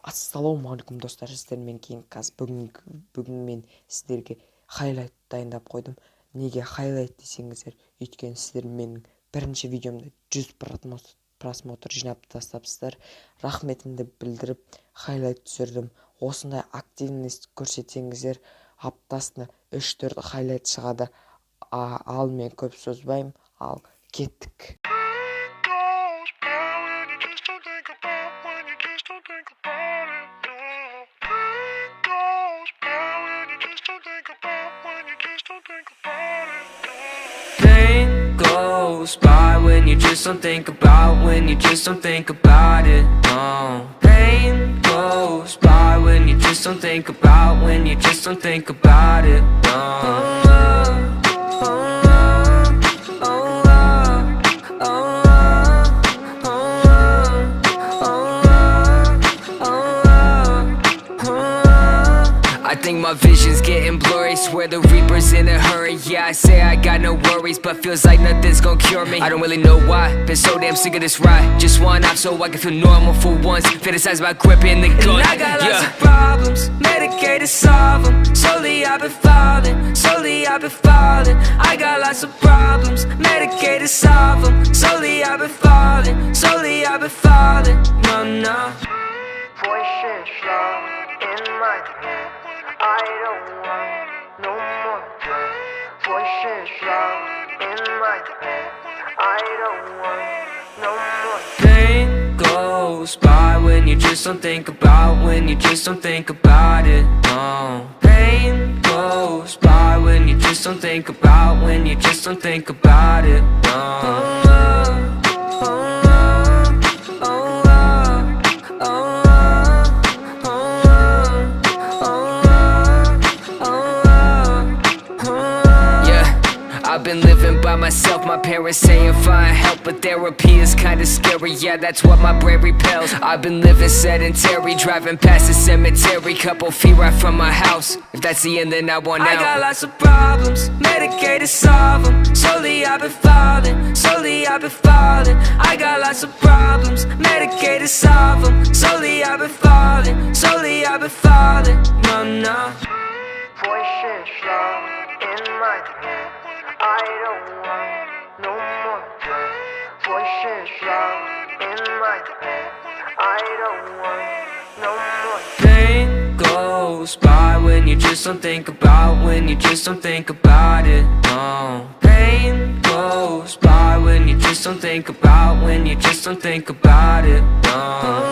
Ассалаумағалейкум достар, сіздермен кейін бүгін мен сіздерге хайлайт дайындап қойдым. Неге хайлайт десеңіздер, өйткені сіздер менің бірінші видеомда 100 просмотр жинап тастапсыздар. Рахметімді білдіріп хайлайт түсірдім. Осындай активность көрсетсеңіздер, аптасына 3-4 хайлайт шығады. Ал мен көп созбаймын, ал кеттік. Pain goes by when you just don't think about, when you just don't think about it. No. Pain goes by when you just don't think about, when you just don't think about it. No. I think my vision's getting blurry, swear the Reaper's in a hurry. Yeah, I say I got no worries, but feels like nothing's gonna cure me. I don't really know why, been so damn sick of this ride. Just one off so I can feel normal for once. Fantasize about gripping the gun. And I got lots of problems, medicated, solve them. Slowly I've been falling, slowly I've been falling. I got lots of problems, medicated, solve them. Slowly I've been falling, slowly I've been falling. No, no. Voices loud in my head, I don't want no more pain. Voices loud in my head, I don't want no more Pain goes by when you just don't think about, when you just don't think about it. No. Pain goes by when you just don't think about, when you just don't think about it. No. I've been living by myself, my parents saying find help, but therapy is kinda scary, yeah, that's what my brain repels. I've been living sedentary, driving past the cemetery, couple feet right from my house. If that's the end, then I want out. I got lots of problems, medicated, solve them. Slowly I've been falling, slowly I've been falling. I got lots of problems, medicated, solve them. Slowly I've been falling, slowly I've been falling. No, no. voices loud in my head, I don't want no more pain. Voices loud in my head, I don't want no more Pain goes by when you just don't think about, when you just don't think about it. No. Pain goes by when you just don't think about, when you just don't think about it. No.